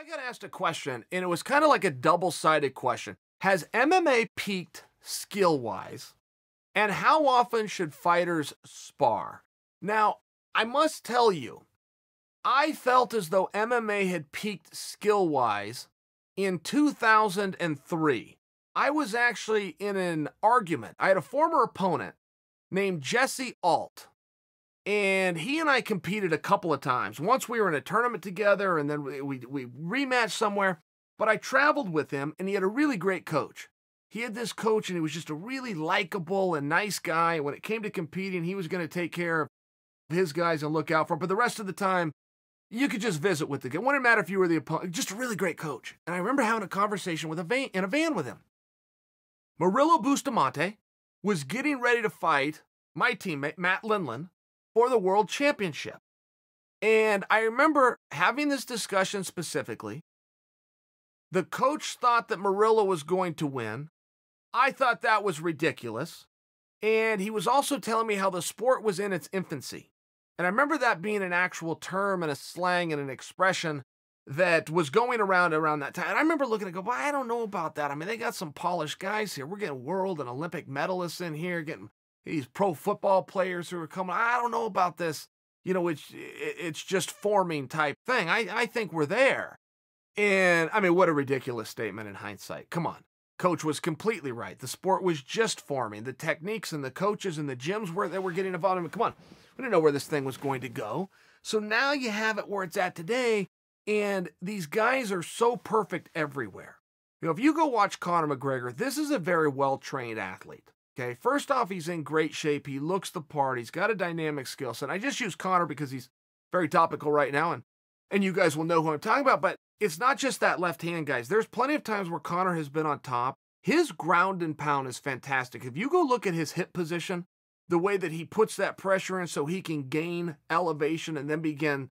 I got asked a question, and it was kind of like a double-sided question. Has MMA peaked skill-wise? And how often should fighters spar? Now, I must tell you, I felt as though MMA had peaked skill-wise in 2003. I was actually in an argument. I had a former opponent named Jesse Alt. And he and I competed a couple of times. Once we were in a tournament together, and then we rematched somewhere. But I traveled with him, and he had a really great coach. He had this coach, and he was just a really likable and nice guy. When it came to competing, he was going to take care of his guys and look out for them. But the rest of the time, you could just visit with the guy. It wouldn't matter if you were the opponent. Just a really great coach. And I remember having a conversation with in a van with him. Murillo Bustamante was getting ready to fight my teammate, Matt Lindland, for the World Championship. And I remember having this discussion specifically. The coach thought that Murillo was going to win. I thought that was ridiculous. And he was also telling me how the sport was in its infancy. And I remember that being an actual term and a slang and an expression that was going around that time. And I remember looking and go, well, I don't know about that. I mean, they got some polished guys here. We're getting world and Olympic medalists in here, getting these pro football players who are coming. I don't know about this. You know, it's just forming type thing. I think we're there. And I mean, what a ridiculous statement in hindsight. Come on. Coach was completely right. The sport was just forming. The techniques and the coaches and the gyms that were getting involved in it. Come on. We didn't know where this thing was going to go. So now you have it where it's at today. And these guys are so perfect everywhere. You know, if you go watch Conor McGregor, this is a very well-trained athlete. Okay, first off, he's in great shape. He looks the part. He's got a dynamic skill set. I just use Conor because he's very topical right now, and you guys will know who I'm talking about. But it's not just that left hand, guys. There's plenty of times where Conor has been on top. His ground and pound is fantastic. If you go look at his hip position, the way that he puts that pressure in so he can gain elevation and then begin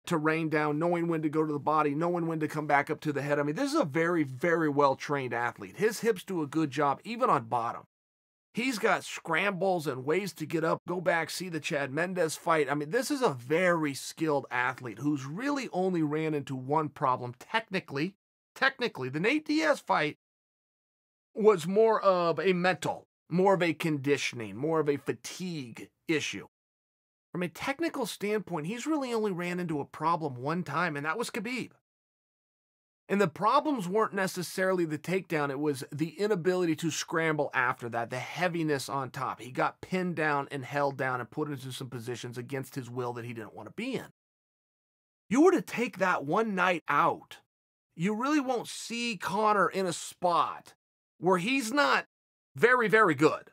to rain down, knowing when to go to the body, knowing when to come back up to the head. I mean, this is a very, very well-trained athlete. His hips do a good job, even on bottom. He's got scrambles and ways to get up, go back, see the Chad Mendes fight. I mean, this is a very skilled athlete who's really only ran into one problem. Technically, the Nate Diaz fight was more of a mental, more of a conditioning, more of a fatigue issue. From a technical standpoint, he's really only ran into a problem one time, and that was Khabib. And the problems weren't necessarily the takedown. It was the inability to scramble after that, the heaviness on top. He got pinned down and held down and put into some positions against his will that he didn't want to be in. You were to take that one night out, you really won't see Conor in a spot where he's not very, very good.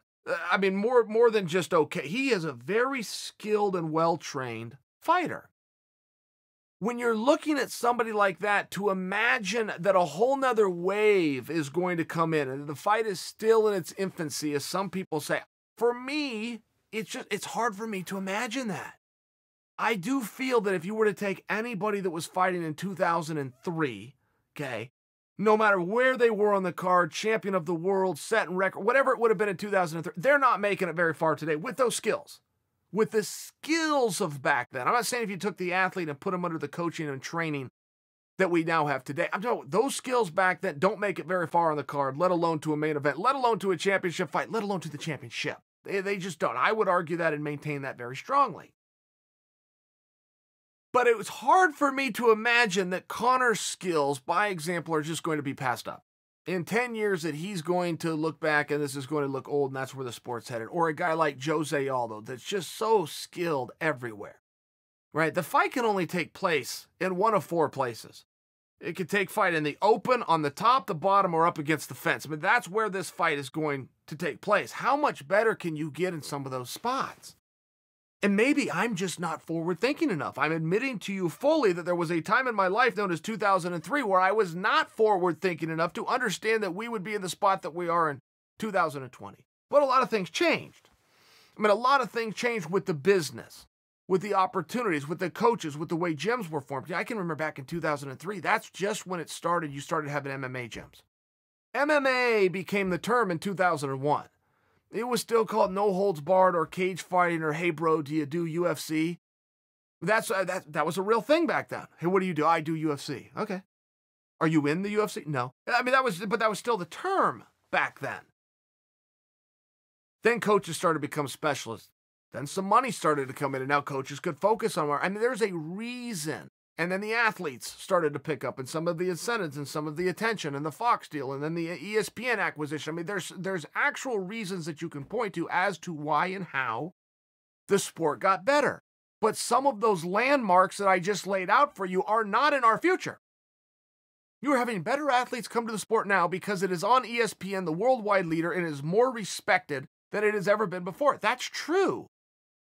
I mean, more than just okay. He is a very skilled and well-trained fighter. When you're looking at somebody like that, to imagine that a whole nother wave is going to come in and the fight is still in its infancy, as some people say, for me, it's hard for me to imagine that. I do feel that if you were to take anybody that was fighting in 2003, okay, no matter where they were on the card, champion of the world, setting record, whatever it would have been in 2003, they're not making it very far today with those skills. With the skills of back then. I'm not saying if you took the athlete and put him under the coaching and training that we now have today. I'm talking about those skills back then don't make it very far on the card, let alone to a main event, let alone to a championship fight, let alone to the championship. They just don't. I would argue that and maintain that very strongly. But it was hard for me to imagine that Conor's skills, by example, are just going to be passed up. In 10 years that he's going to look back and this is going to look old and that's where the sport's headed. Or a guy like Jose Aldo that's just so skilled everywhere, right? The fight can only take place in one of four places. It could take fight in the open, on the top, the bottom, or up against the fence. I mean, that's where this fight is going to take place. How much better can you get in some of those spots? And maybe I'm just not forward-thinking enough. I'm admitting to you fully that there was a time in my life known as 2003 where I was not forward-thinking enough to understand that we would be in the spot that we are in 2020. But a lot of things changed. I mean, a lot of things changed with the business, with the opportunities, with the coaches, with the way gyms were formed. I can remember back in 2003, that's just when it started. You started having MMA gyms. MMA became the term in 2001. It was still called no holds barred or cage fighting or, hey, bro, do you do UFC? That was a real thing back then. Hey, what do you do? I do UFC. Okay. Are you in the UFC? No. I mean, that was still the term back then. Then coaches started to become specialists. Then some money started to come in, and now coaches could focus on more. I mean, there's a reason. And then the athletes started to pick up, and some of the incentives and some of the attention and the Fox deal and then the ESPN acquisition. I mean, there's actual reasons that you can point to as to why and how the sport got better. But some of those landmarks that I just laid out for you are not in our future. You are having better athletes come to the sport now because it is on ESPN, the worldwide leader, and is more respected than it has ever been before. That's true.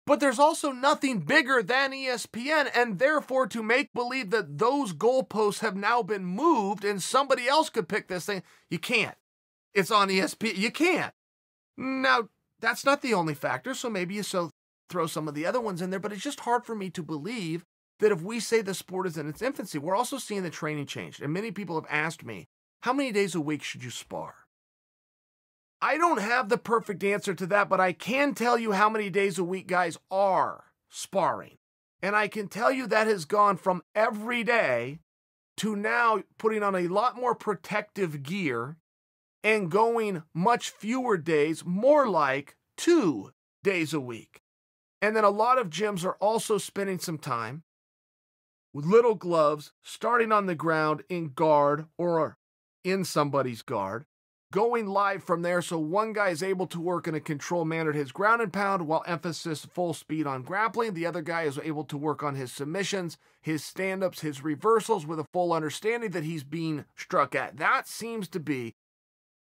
But there's also nothing bigger than ESPN, and therefore to make believe that those goalposts have now been moved and somebody else could pick this thing, you can't. It's on ESPN. You can't. Now, that's not the only factor, so maybe you throw some of the other ones in there, but it's just hard for me to believe that if we say the sport is in its infancy, we're also seeing the training change. And many people have asked me, how many days a week should you spar? I don't have the perfect answer to that, but I can tell you how many days a week guys are sparring. And I can tell you that has gone from every day to now putting on a lot more protective gear and going much fewer days, more like 2 days a week. And then a lot of gyms are also spending some time with little gloves, starting on the ground in guard or in somebody's guard, going live from there so one guy is able to work in a controlled manner at his ground and pound while emphasis full speed on grappling. The other guy is able to work on his submissions, his stand-ups, his reversals with a full understanding that he's being struck at. That seems to be,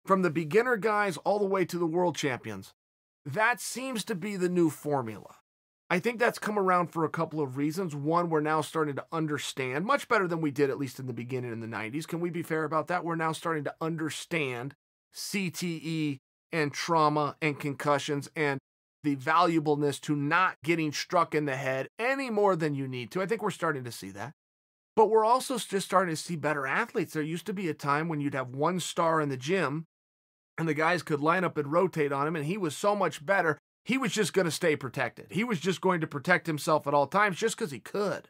from the beginner guys all the way to the world champions, that seems to be the new formula. I think that's come around for a couple of reasons. One, we're now starting to understand, much better than we did at least in the beginning in the 90s. Can we be fair about that? We're now starting to understand CTE and trauma and concussions and the valuableness to not getting struck in the head any more than you need to. I think we're starting to see that. But we're also just starting to see better athletes. There used to be a time when you'd have one star in the gym and the guys could line up and rotate on him, and he was so much better, he was just going to stay protected. He was just going to protect himself at all times just because he could.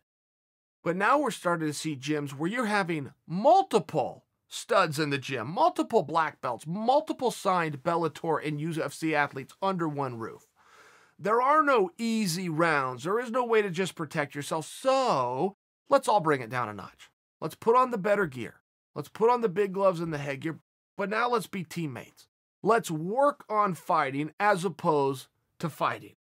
But now we're starting to see gyms where you're having multiple studs in the gym, multiple black belts, multiple signed Bellator and UFC athletes under one roof. There are no easy rounds. There is no way to just protect yourself. So let's all bring it down a notch. Let's put on the better gear. Let's put on the big gloves and the headgear. But now let's be teammates. Let's work on fighting as opposed to fighting.